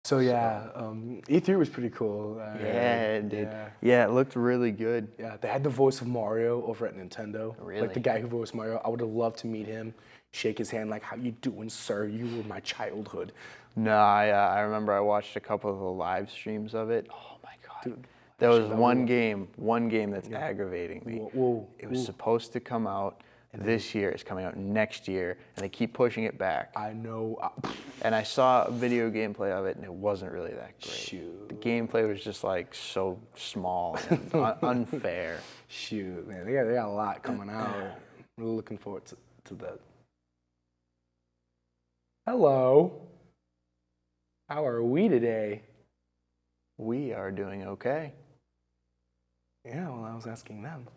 So yeah, E3 was pretty cool. Yeah, it did. Yeah, it looked really good. Yeah, they had the voice of Mario over at Nintendo. Really? Like the guy who voiced Mario. I would have loved to meet him, shake his hand, like, how you doing, sir? You were my childhood. No, I remember I watched a couple of the live streams of it. Oh my God. Dude, there was one game that's aggravating me. Whoa. It was supposed to come out this year. It's coming out next year, and they keep pushing it back. I know. And I saw a video gameplay of it, and it wasn't really that great. Shoot. The gameplay was just like so small and unfair. Shoot, man, they got a lot coming out. Really looking forward to that. Hello. How are we today? We are doing okay. Yeah, well, I was asking them.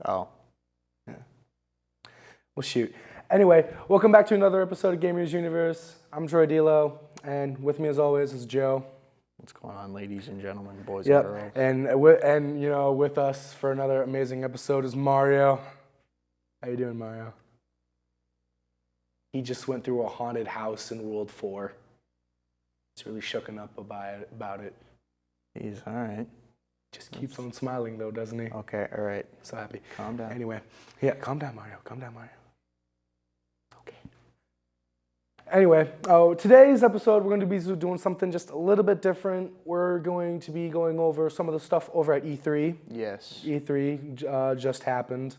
Oh. Yeah. Well, shoot. Anyway, welcome back to another episode of Gamers Universe. I'm Troy D'Lo, and with me as always is Joe. What's going on, ladies and gentlemen, boys and girls? And you know, with us for another amazing episode is Mario. How you doing, Mario? He just went through a haunted house in World 4. He's really shooken up about it. He's all right. Just keeps on smiling though, doesn't he? Okay, all right. So happy. Calm down. Anyway, yeah, calm down, Mario. Calm down, Mario. Okay. Anyway, today's episode, we're going to be doing something just a little bit different. We're going to be going over some of the stuff over at E3. Yes. E3 just happened,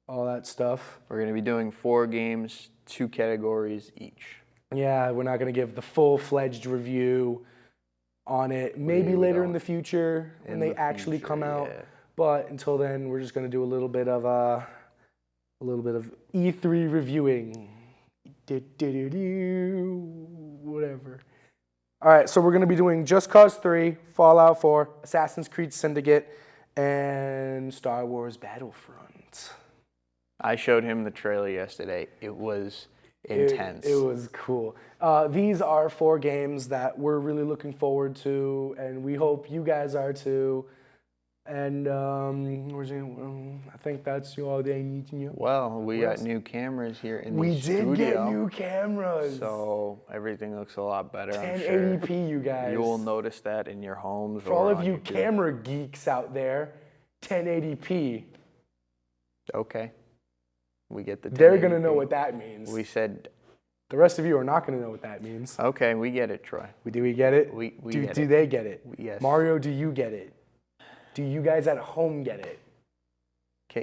all that stuff. We're going to be doing 4 games, 2 categories each. Yeah, we're not going to give the full-fledged review on it. Maybe later in the future when they actually come out. Yeah. But until then, we're just going to do a little bit of E3 reviewing. Whatever. All right, so we're going to be doing Just Cause 3, Fallout 4, Assassin's Creed Syndicate, and Star Wars Battlefront. I showed him the trailer yesterday. It was intense. It was cool. These are 4 games that we're really looking forward to, and we hope you guys are too. And I think that's all they need to know. Well, we got new cameras here in the studio. We did get new cameras. So everything looks a lot better, 1080p, I'm sure. you guys. You will notice that in your homes. For all of you camera geeks out there, 1080p. Okay. We get the 1080p. They're going to know what that means. We said... The rest of you are not going to know what that means. Okay, we get it, Troy. Do we get it? Do they get it? Yes. Mario, do you get it? Do you guys at home get it?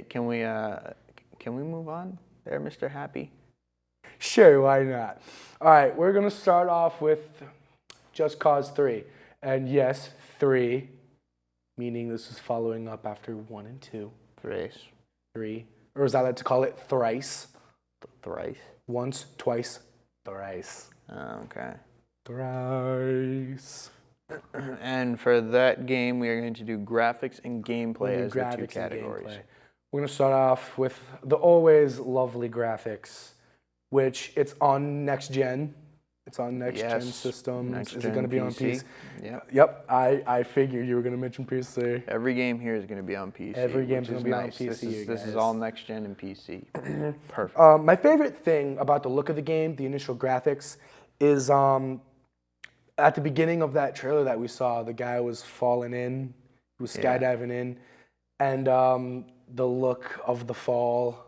Can we move on there, Mr. Happy? Sure, why not? All right, we're going to start off with Just Cause 3. And yes, 3, meaning this is following up after 1 and 2. Thrice. 3. Or as I like to call it, thrice. Thrice? Once, twice, thrice. Okay. Thrice. And for that game, we are going to do graphics and gameplay as the 2 categories. We're going to start off with the always lovely graphics, which it's on next gen. It's on next gen systems. Is it going to be on PC? Yep. I figured you were going to mention PC. Every game here is going to be on PC. Every game's going to be on PC. This is all next gen and PC. Perfect. My favorite thing about the look of the game, the initial graphics, is at the beginning of that trailer that we saw, the guy was falling in, he was skydiving in, and the look of the fall.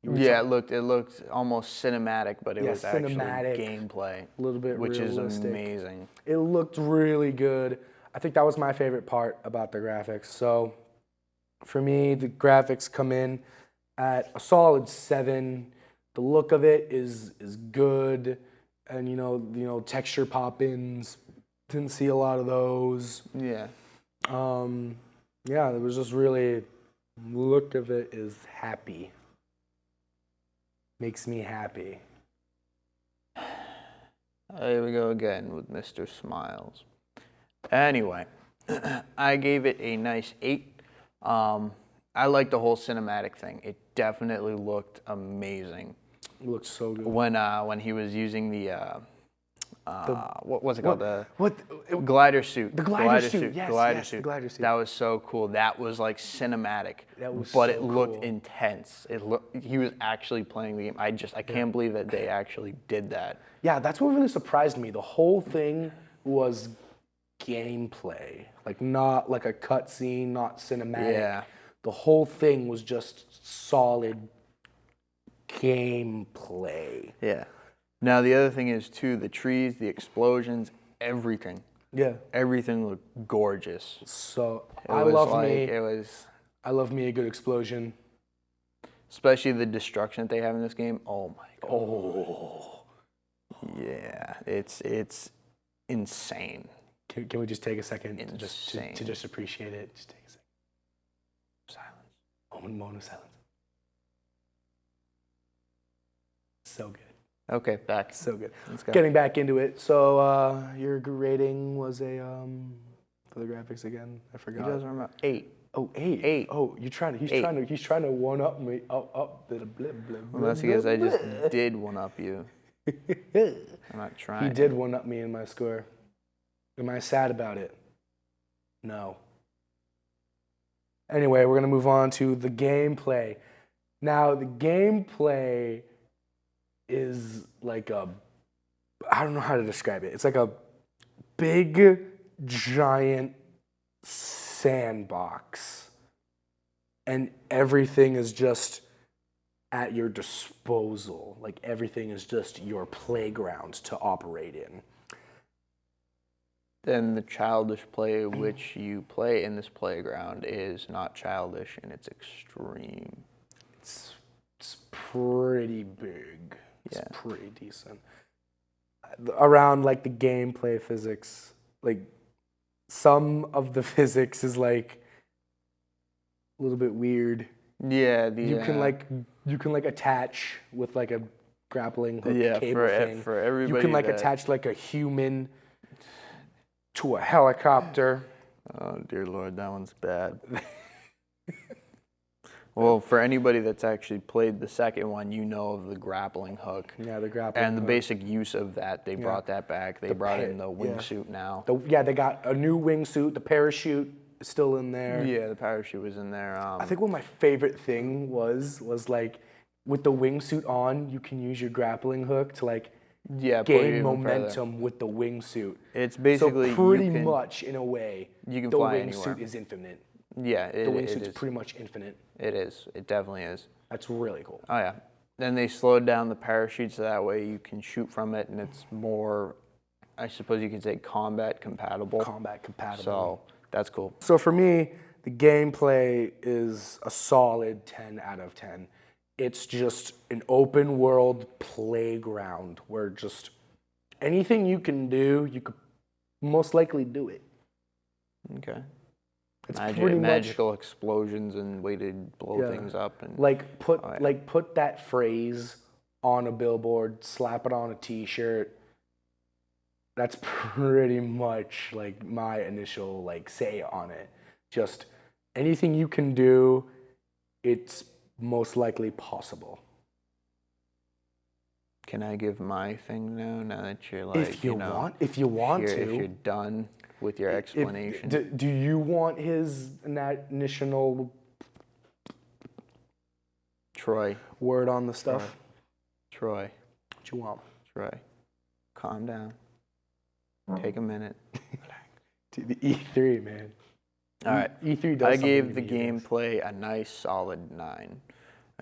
Yeah, it looked almost cinematic, but it was actually gameplay. A little bit which realistic. is amazing. It looked really good. I think that was my favorite part about the graphics. So for me, the graphics come in at a solid 7. The look of it is good, and you know texture pop-ins. Didn't see a lot of those. Yeah. Yeah, it was just really, look of it is happy. Makes me happy. Here we go again with Mr. Smiles. Anyway, I gave it a nice 8. I like the whole cinematic thing. It definitely looked amazing. It looked so good. When he was using the what was it called? Glider suit. The glider suit. Yes, the glider suit. That was so cool. That was like cinematic. That was but so it looked cool. intense. He was actually playing the game. I can't believe that they actually did that. Yeah, that's what really surprised me. The whole thing was gameplay. Like not like a cutscene, not cinematic. Yeah. The whole thing was just solid gameplay. Yeah. Now the other thing is too, the trees, the explosions, everything. Yeah. Everything looked gorgeous. So It I was love like, me. It was, I love me a good explosion. especially the destruction that they have in this game. Oh my god. Oh. Yeah. It's insane. Can we just take a second to Insane. just appreciate it? Just take a second. Silence. Moment of silence. So good. Okay, back. So good. Let's go. Getting back into it. So your rating was a for the graphics again. I He forgot. doesn't remember. 8. Oh, 8. 8. Oh, he's trying to one up me. Up. Blah, blah, blah, Well, that's because I just did one up you. I'm not trying. He did one up me in my score. Am I sad about it? No. Anyway, we're gonna move on to the gameplay. Now, the gameplay is like I don't know how to describe it. It's like a big, giant sandbox. And everything is just at your disposal. Like everything is just your playground to operate in. Then the childish play which you play in this playground is not childish and it's extreme. It's pretty big. It's Yeah. pretty decent. Around like the gameplay physics, like some of the physics is like a little bit weird. Yeah, You can like attach with like a grappling hook cable thing. for everybody. You can like that, attach like a human to a helicopter. Oh dear Lord, that one's bad. Well, for anybody that's actually played the second one, you know of the grappling hook. Yeah, the grappling And the hook. basic use of that, they brought that back. They brought in the wingsuit now. They got a new wingsuit. The parachute is still in there. Yeah, the parachute was in there. I think what my favorite thing was like with the wingsuit on, you can use your grappling hook to like pull you gain even momentum with the wingsuit. It's basically so pretty you can, much in a way, you can the fly wingsuit anywhere. is infinite. Yeah, The it wingsuit's is. pretty much infinite. It is. It definitely is. That's really cool. Oh yeah. Then they slowed down the parachute so that way you can shoot from it, and it's more, I suppose you could say, combat compatible. Combat compatible. So that's cool. So for me, the gameplay is a solid 10 out of 10. It's just an open world playground where just anything you can do, you could most likely do it. Okay. It's pretty much magical explosions and way to blow things up and like put that phrase on a billboard, slap it on a T-shirt. That's pretty much like my initial like say on it. Just anything you can do, it's most likely possible. Can I give my thing now? Now that you're like, If you want to. If you're done with your explanation. Do you want his initial Troy. word on the stuff? Troy. What you want? Troy. Calm down. Take a minute. The E3, man. All right. E3 does. I something gave to the me, I guess. gameplay a nice solid 9.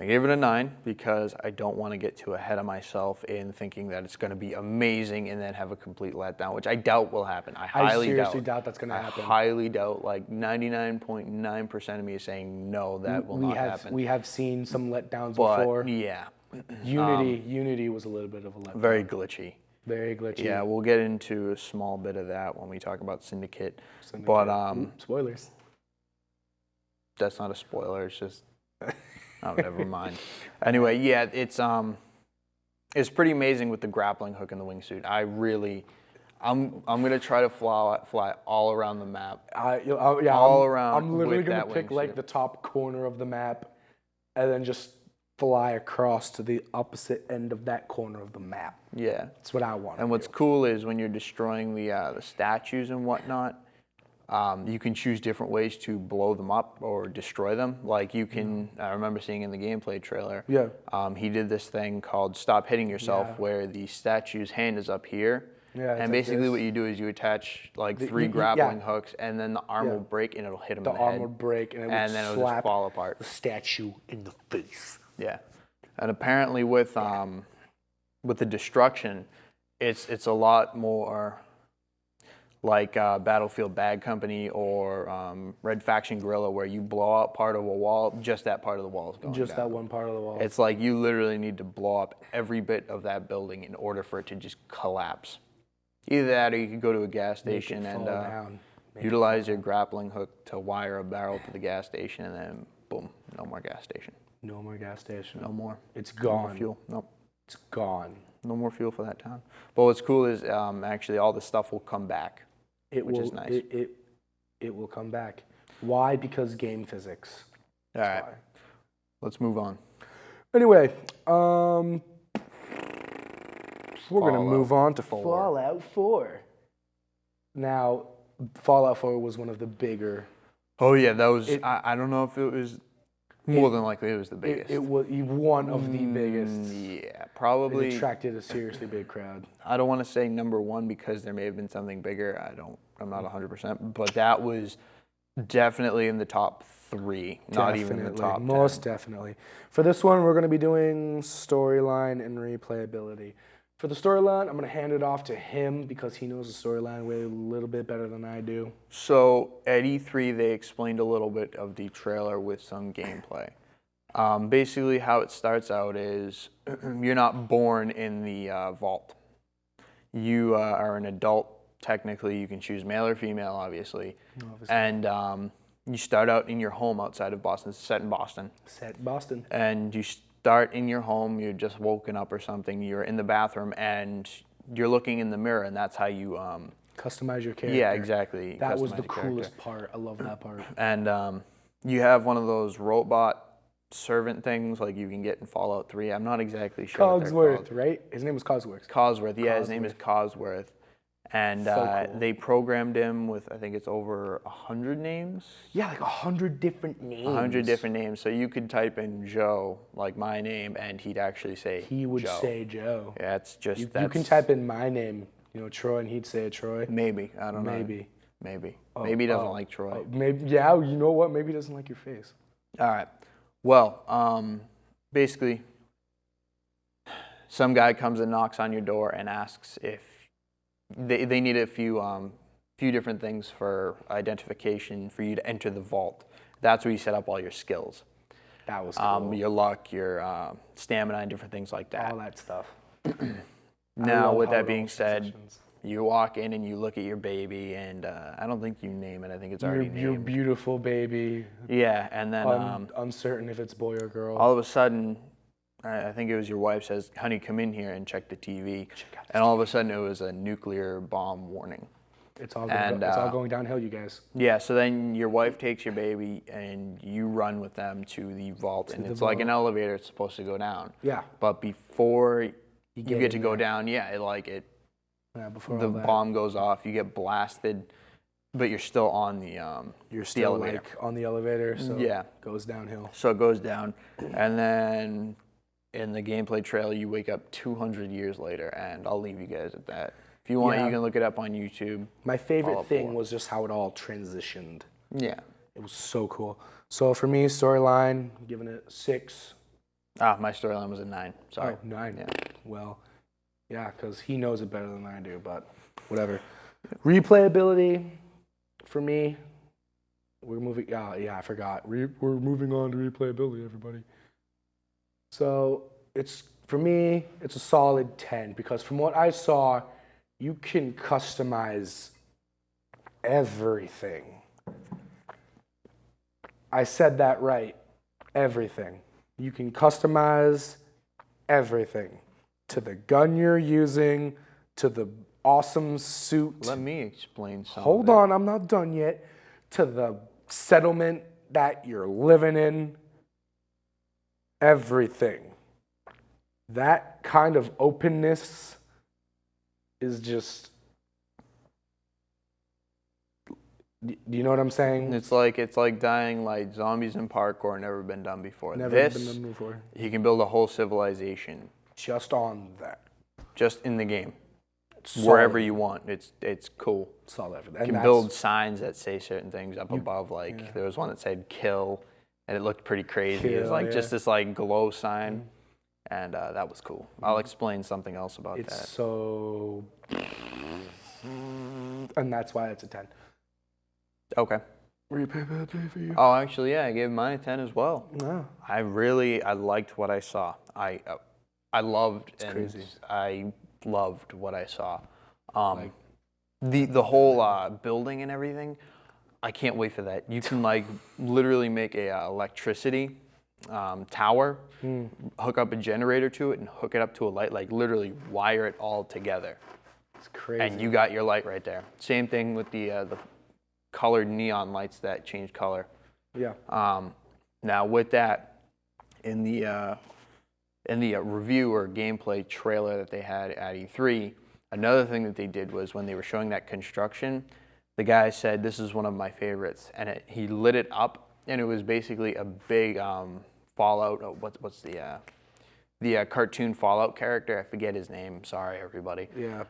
I gave it a 9 because I don't want to get too ahead of myself in thinking that it's going to be amazing and then have a complete letdown, which I doubt will happen. I highly seriously doubt that's going to happen. I highly doubt. Like 99.9% of me is saying no, that will not happen. We have seen some letdowns But before. yeah, Unity was a little bit of a letdown. very glitchy. Very glitchy. Yeah, we'll get into a small bit of that when we talk about Syndicate. But spoilers. that's not a spoiler. It's just oh, never mind. Anyway, yeah, it's pretty amazing with the grappling hook and the wingsuit. I'm gonna try to fly all around the map. All around I'm literally with gonna that pick like wingsuit. the top corner of the map, and then just fly across to the opposite end of that corner of the map. Yeah. That's what I want. And what's cool is when you're destroying the statues and whatnot, you can choose different ways to blow them up or destroy them. Like you can, I remember seeing in the gameplay trailer, Yeah. he did this thing called Stop Hitting Yourself, where the statue's hand is up here, Yeah, it's And like basically this. what you do is you attach like 3 yeah. grappling hooks, and then the arm Yeah. will break and it'll hit him The in the arm head. would break and it would and then it'll just slap fall apart. the statue in the face. Yeah. And apparently with the destruction, it's a lot more like Battlefield Bad Company or Red Faction Guerrilla, where you blow out part of a wall, just that part of the wall is going Just down. that one part of the wall. It's like you literally need to blow up every bit of that building in order for it to just collapse. Either that, or you could go to a gas station and utilize your grappling hook to wire a barrel to the gas station, and then boom, no more gas station. No more gas station. No more. It's No more gone. fuel. Nope. It's gone. No more fuel for that town. But what's cool is actually all the stuff will come back, which is nice. It will come back. Why? Because game physics. All right. Let's move on. Anyway, we're going to move on to 4. Fallout 4. Now, Fallout 4 was one of the bigger. Oh yeah, that was. I don't know if it was. More than likely, it was the biggest. It was one of the biggest. Yeah, probably. It attracted a seriously big crowd. I don't want to say number 1 because there may have been something bigger. I'm not 100%, but that was definitely in the top 3, not even in the top 10. Most definitely. For this one, we're going to be doing storyline and replayability. For the storyline, I'm going to hand it off to him because he knows the storyline way a little bit better than I do. So at E3, they explained a little bit of the trailer with some gameplay. Basically, how it starts out is you're not born in the vault. You are an adult. Technically, you can choose male or female, obviously. And you start out in your home outside of Boston. It's set in Boston. Set Boston. And you start in your home. You're just woken up or something. You're in the bathroom, and you're looking in the mirror, and that's how you customize your character. Yeah, exactly. That was Customize the your character. coolest part. I love that part. And you have one of those robot servant things like you can get in Fallout 3. I'm not exactly sure. Cogsworth, right? His name was Cosworth. Cosworth, yeah, his name is Cosworth. And So cool. they programmed him with, I think it's over 100 names. Yeah, like 100 different names. 100 different names. So you could type in Joe, like my name, and he'd actually say He would Joe. say Joe. Yeah, it's just You that's can type in my name, Troy, and he'd say Troy. maybe. I don't know. Maybe. Maybe he doesn't like Troy. Maybe, yeah, you know what? Maybe he doesn't like your face. All right. Well, basically, some guy comes and knocks on your door and asks if they need a few different things for identification for you to enter the vault. That's where you set up all your skills. That was cool. Your luck, your stamina, and different things like that. All that stuff. Now, with how that it being all said, transitions. you walk in and you look at your baby, and I don't think you name it. I think it's already Your named. beautiful baby. Yeah, and then Uncertain if it's boy or girl. all of a sudden, I think it was your wife says, "Honey, come in here and check the TV." And all of a sudden, it was a nuclear bomb warning. It's all going downhill, you guys. Yeah, so then your wife takes your baby and you run with them to the vault, and it's like an elevator. It's supposed to go down. Yeah. But before you get get to in go there. down, Before the all that, bomb goes off. You get blasted, but you're still on the you're still elevator. like on the elevator, so Yeah. it goes downhill. So it goes down, and then in the gameplay trailer, you wake up 200 years later, and I'll leave you guys at that. If you want, Yeah. you can look it up on YouTube. My favorite Fallout thing 4. was just how it all transitioned. Yeah. It was so cool. So for me, storyline, I'm giving it 6. My storyline was a 9. Sorry. Oh, 9. Yeah. Well, yeah, because he knows it better than I do, but whatever. Replayability, for me, we're moving. Yeah, I forgot. We're moving on to replayability, everybody. So for me, it's a solid 10 because from what I saw, you can customize everything. I said that right. Everything. You can customize everything. To the gun you're using, to the awesome suit. Let me explain something. Hold on, I'm not done yet. To the settlement that you're living in. Everything. That kind of openness is just. Do you know what I'm saying? It's like Dying Light, zombies in parkour, never been done before. Never this, been done before. You can build a whole civilization Just on that. just in the game. wherever you want. It's cool. Solid everything. You can build signs that say certain things up above. Like there was one that said "kill," and it looked pretty crazy. It was like just this like glow sign, and that was cool. I'll explain something else about that. It's so, and that's why it's a 10. Okay. Were you pay bad day for you? Oh, actually, yeah, I gave mine a 10 as well. No. I liked what I saw. I loved I loved what I saw. The whole building and everything. I can't wait for that. You can like literally make a electricity tower, hook up a generator to it, and hook it up to a light. Like literally wire it all together. It's crazy. And you got your light right there. Same thing with the colored neon lights that change color. Yeah. Now with that, in the review or gameplay trailer that they had at E3, another thing that they did was when they were showing that construction, the guy said, "This is one of my favorites," and he lit it up, and it was basically a big Fallout. Oh, what's the cartoon Fallout character? I forget his name. Sorry, everybody. Yeah.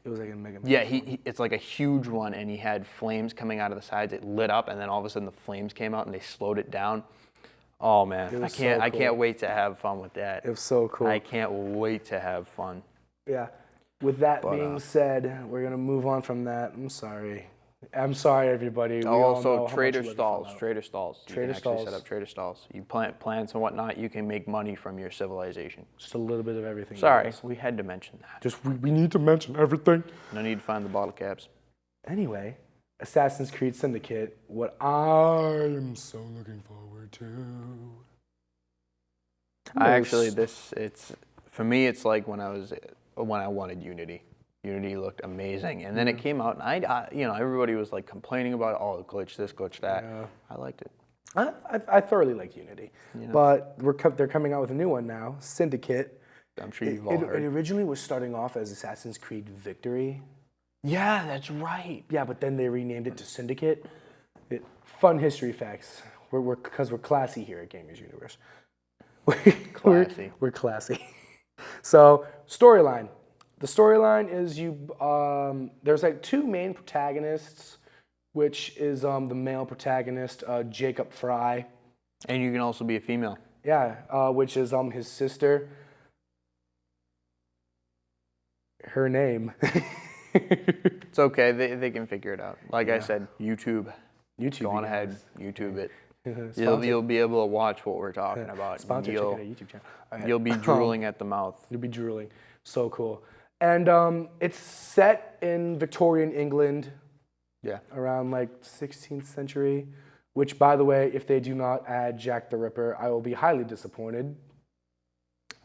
It was like a Mega Man. Yeah, it's like a huge one, and he had flames coming out of the sides. It lit up, and then all of a sudden the flames came out, and they slowed it down. Oh man, I can't wait to have fun with that. It was so cool. I can't wait to have fun. Yeah. With that being said, we're gonna move on from that. I'm sorry, everybody. We all know how much trader you love stalls. Fallout. Trader stalls. You Trader can actually stalls. set up trader stalls. You plant plants and whatnot. You can make money from your civilization. Just a little bit of everything. Sorry, guys. we had to mention that. Just we need to mention everything. No need to find the bottle caps. Anyway, Assassin's Creed Syndicate. What I am so looking forward to. For me, it's like when I wanted Unity. Unity looked amazing, and then it came out, and everybody was like complaining about it. Oh, glitch this, glitch that. Yeah. I liked it. I thoroughly like Unity, but they're coming out with a new one now, Syndicate. I'm sure you've all heard. It originally was starting off as Assassin's Creed Victory. Yeah, that's right. Yeah, but then they renamed it to Syndicate. Fun history facts. Because we're classy here at Gamers Universe. Classy. We're classy. So, storyline. The storyline is there's like two main protagonists, which is the male protagonist, Jacob Fry. And you can also be a female. Yeah, which is his sister. Her name. It's okay. They can figure it out. Like I said, YouTube. Go on ahead. YouTube it. You'll be able to watch what we're talking about. Sponsor, check out our YouTube channel. Right. You'll be drooling at the mouth. You'll be drooling. So cool. And it's set in Victorian England. Yeah. Around like 16th century. Which, by the way, if they do not add Jack the Ripper, I will be highly disappointed.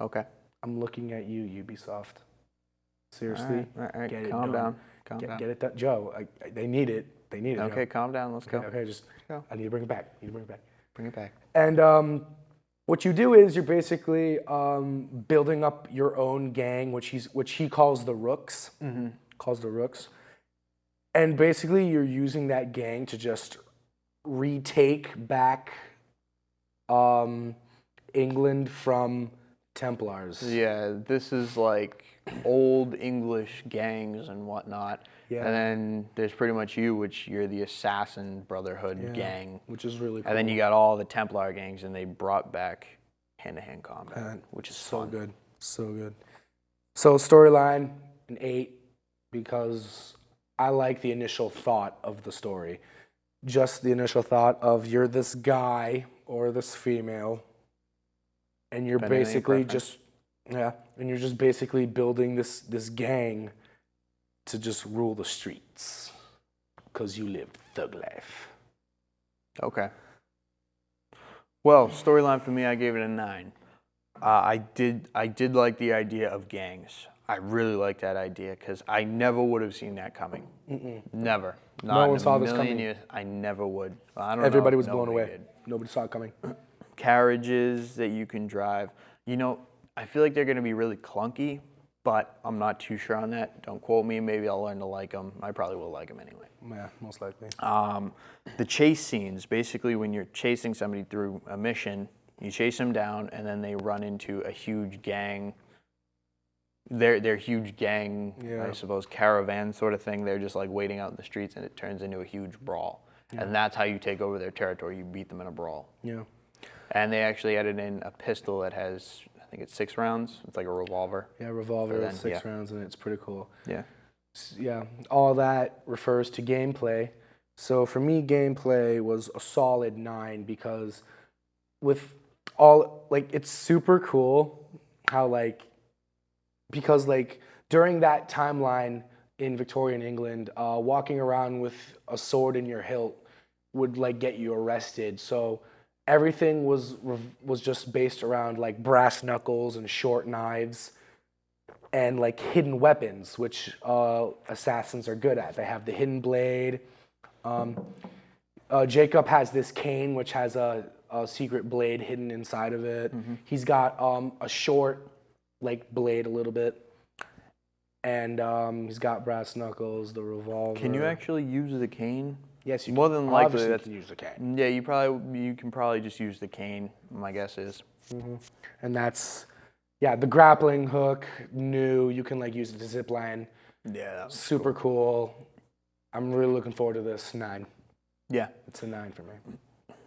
Okay. I'm looking at you, Ubisoft. Seriously. All right. Get Calm it down. Get it done. Joe, they need it. They need it. Okay, Joe. calm down. Let's go. Okay, just go. I need to bring it back. Bring it back. And what you do is you're basically building up your own gang, which he calls the Rooks. Mm-hmm. Calls the Rooks. And basically you're using that gang to just retake back England from Templars. Yeah, this is like old English gangs and whatnot. Yeah. And then there's pretty much which you're the Assassin Brotherhood gang. Which is really cool. And then you got all the Templar gangs, and they brought back hand-to-hand combat, which is so fun. good. So good. So storyline, an 8, because I like the initial thought of the story. Just the initial thought of you're this guy or this female, and you're basically just basically building this gang to just rule the streets because you live thug life. Okay. Well, storyline for me, I gave it a 9. I did like the idea of gangs. I really like that idea because I never would have seen that coming. Never. No one saw this coming. Years, I never would. I don't Everybody know. was blown away. Did. Nobody saw it coming. Carriages that you can drive. I feel like they're going to be really clunky, but I'm not too sure on that. Don't quote me. Maybe I'll learn to like them. I probably will like them anyway. Yeah, most likely. The chase scenes, basically when you're chasing somebody through a mission, you chase them down, and then they run into a huge gang their huge gang, Yeah. I suppose, caravan sort of thing. They're just like waiting out in the streets, and it turns into a huge brawl. And that's how you take over their territory. You beat them in a brawl. Yeah. And they actually added in a pistol that has, I think it's 6 rounds. It's like a revolver. Yeah, revolver then, with 6 rounds in it. It's pretty cool. Yeah. Yeah, all that refers to gameplay. So for me, gameplay was a solid 9 because with all, like, it's super cool how, like, because, like, during that timeline in Victorian England, walking around with a sword in your hilt would, like, get you arrested. So everything was just based around, like, brass knuckles and short knives and, like, hidden weapons, which assassins are good at. They have the hidden blade. Jacob has this cane, which has a secret blade hidden inside of it. He's got a short, like, blade a little bit. And he's got brass knuckles, the revolver. Can you actually use the cane? Yes, you More can. than likely, Obviously that's, you can use the cane. Yeah, you can probably just use the cane. My guess is. And that's, yeah, the grappling hook, new. You can, like, use it to zip line. Yeah, that was Super cool. I'm really looking forward to this 9. Yeah, It's a 9 for me.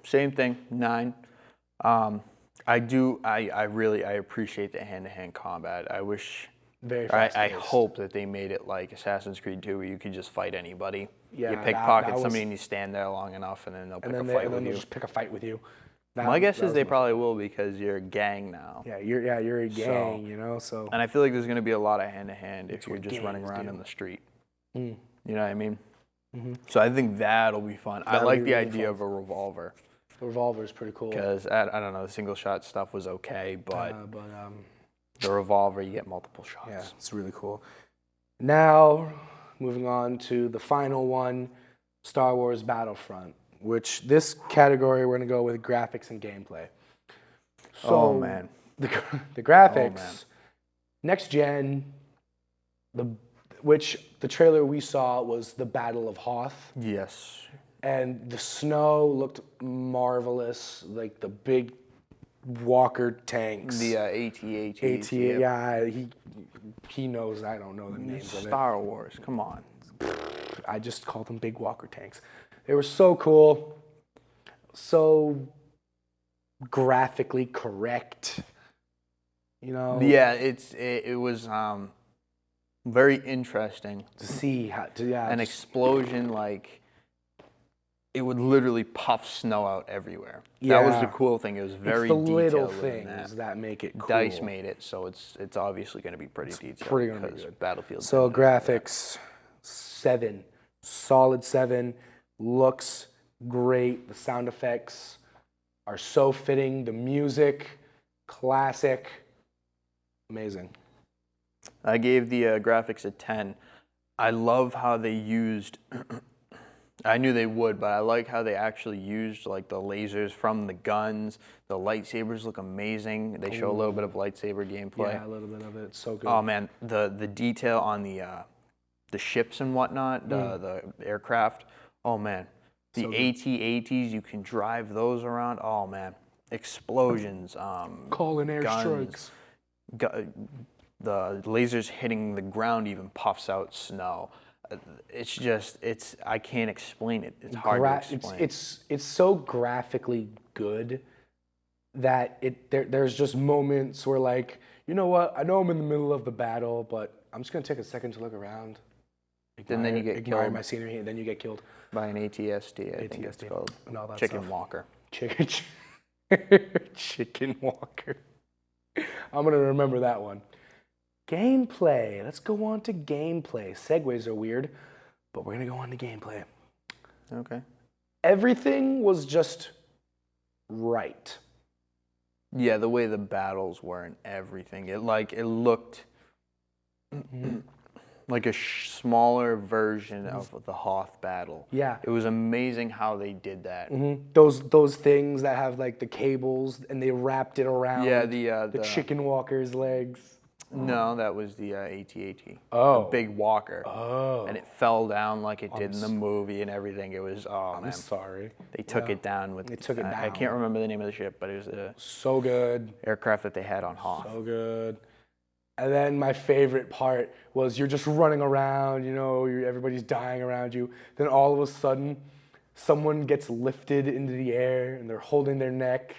same thing. 9. I appreciate the hand-to-hand combat. I wish. Very fast. I hope that they made it like Assassin's Creed 2, where you could just fight anybody. Yeah, you that pickpocket was- somebody and you stand there long enough, and then they'll pick a And fight then with they'll you. just pick a fight with you. My guess That is was they my- probably will because you're a gang now. Yeah, you're a gang, you know. So And I feel like there's going to be a lot of hand-to-hand if you're what just running gangs around do. in the street. Mm. You know what I mean? So I think that'll be fun. I That'll like be the really idea fun. of a revolver the revolver is pretty cool. because, I don't know, the single-shot stuff was okay, but But the revolver, you get multiple shots. yeah, it's really cool. Now, moving on to the final one, Star Wars Battlefront, which this category we're going to go with graphics and gameplay. So, Oh, man. The graphics, next gen, which the trailer we saw was the Battle of Hoth, Yes. and the snow looked marvelous, like the big Walker tanks. The AT-ATs. AT, yeah, he knows. I don't know the names of it. Star Wars, come on. I just call them big Walker tanks. They were so cool, so graphically correct. You know. Yeah, it was very interesting. To see how to An explosion, like, it would literally puff snow out everywhere. That was the Yeah. cool thing. It was very it's the little detailed in things that. that make it cool. DICE made it, so it's obviously going to be pretty detailed. pretty gonna be because good. Battlefield. So didn't do that. graphics, 7, solid 7, looks great. The sound effects are so fitting. The music, classic, amazing. I gave the graphics a 10. I love how they used. I knew they would, but I like how they actually used like the lasers from the guns. The lightsabers look amazing. They show a little bit of lightsaber gameplay. Yeah, a little bit of it. It's so good. Oh man, the detail on the ships and whatnot, the aircraft. Oh man, the So good. AT-ATs, you can drive those around. Oh man, explosions. Calling guns. The lasers hitting the ground even puffs out snow. I can't explain it. It's hard to explain. It's so graphically good that there's just moments where, like, you know what? I know I'm in the middle of the battle, but I'm just gonna take a second to look around. And then you get admire killed. my scenery, and then you get killed. By an ATST, I think it's ATST, called. and all that Chicken stuff. Walker. Chicken Walker. I'm gonna remember that one. Gameplay. Let's go on to gameplay. Segues are weird, but we're gonna go on to gameplay. Okay. Everything was just right. Yeah, the way the battles were and everything. It looked like a smaller version of the Hoth battle. Yeah. It was amazing how they did that. Those things that have, like, the cables and they wrapped it around. Yeah, the Chicken Walker's legs. No, that was the AT-AT. Oh. The big walker. Oh. And it fell down like it did in the movie and everything. It was, I'm man. sorry. They took it down with. They took it I down. can't remember the name of the ship, but it was a So good. aircraft that they had on Hoth. So good. And then my favorite part was you're just running around, everybody's dying around you. Then all of a sudden, someone gets lifted into the air and they're holding their neck,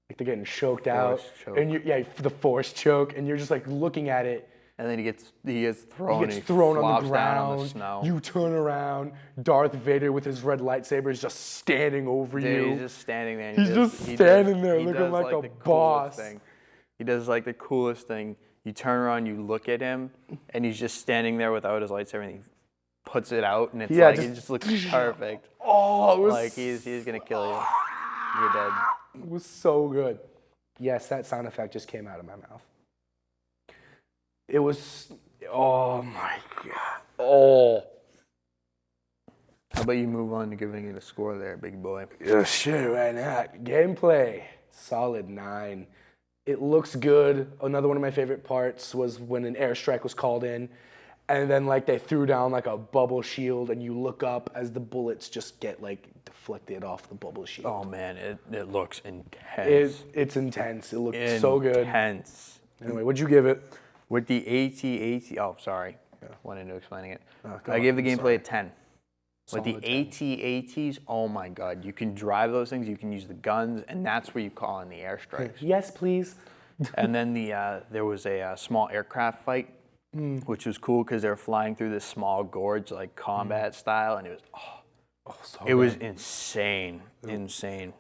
like they're getting choked out. Force choke. And the force choke, and you're just like looking at it. And then he gets thrown. He gets thrown on flops the down ground. on the snow. You turn around. Darth Vader with his red lightsaber is just standing over Dude, you. he's just standing there. And He's just standing there he looking does, like a the coolest boss. Thing. He does like the coolest thing. You turn around, you look at him, and he's just standing there without his lightsaber, and he puts it out, and it's it just looks perfect. Oh, it was Like he's gonna kill you. You're dead. It was so good. Yes, that sound effect just came out of my mouth. It was, oh my God. Oh. How about you move on to giving it a score there, big boy? Yeah, shit, why not? Gameplay, solid 9. It looks good. Another one of my favorite parts was when an airstrike was called in, and then like they threw down like a bubble shield, and you look up as the bullets just get like deflected off the bubble shield. Oh man, it looks intense. It's intense. It looked so good. Intense. Anyway, what'd you give it? With the AT-AT, oh sorry, went into explaining it. Go I gave the on, gameplay a 10. With Solid the AT-ATs, oh my God, you can drive those things, you can use the guns, and that's where you call in the airstrikes. Yes, please. And then there was a small aircraft fight, which was cool because they were flying through this small gorge, like combat style, and it was So it was insane. It was insane.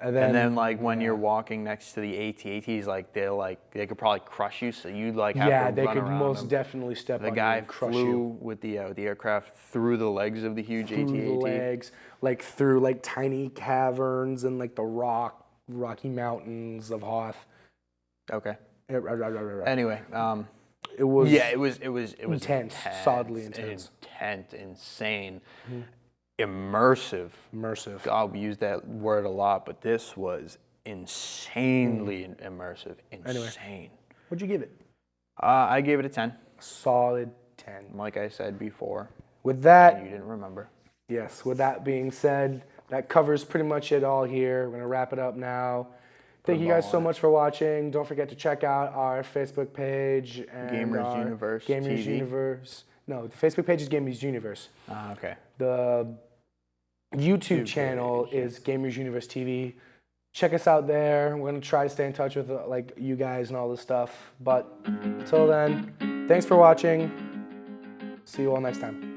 And then like when you're walking next to the AT-ATs, like they could probably crush you, so you'd like have to they run could around most them. definitely step The on you guy and crush flew you. with the aircraft through the legs of the huge Through the AT-AT. legs, like through like tiny caverns and like the Rocky Mountains of Hoth. Okay. Right. Anyway, It was it was intense, solidly intense. Insane, immersive. God, we use that word a lot, but this was insanely immersive. Insane. What'd you give it? I gave it a 10. Solid 10. Like I said before. With that, You didn't remember. yes, with that being said, that covers pretty much it all here. We're going to wrap it up now. Thank you guys so much for watching. Don't forget to check out our Facebook page and Gamers our Universe Gamers TV. Universe. No, the Facebook page is Gamers Universe. Okay. The YouTube channel is Gamers Universe TV. Check us out there. We're going to try to stay in touch with like you guys and all this stuff. But until then, thanks for watching. See you all next time.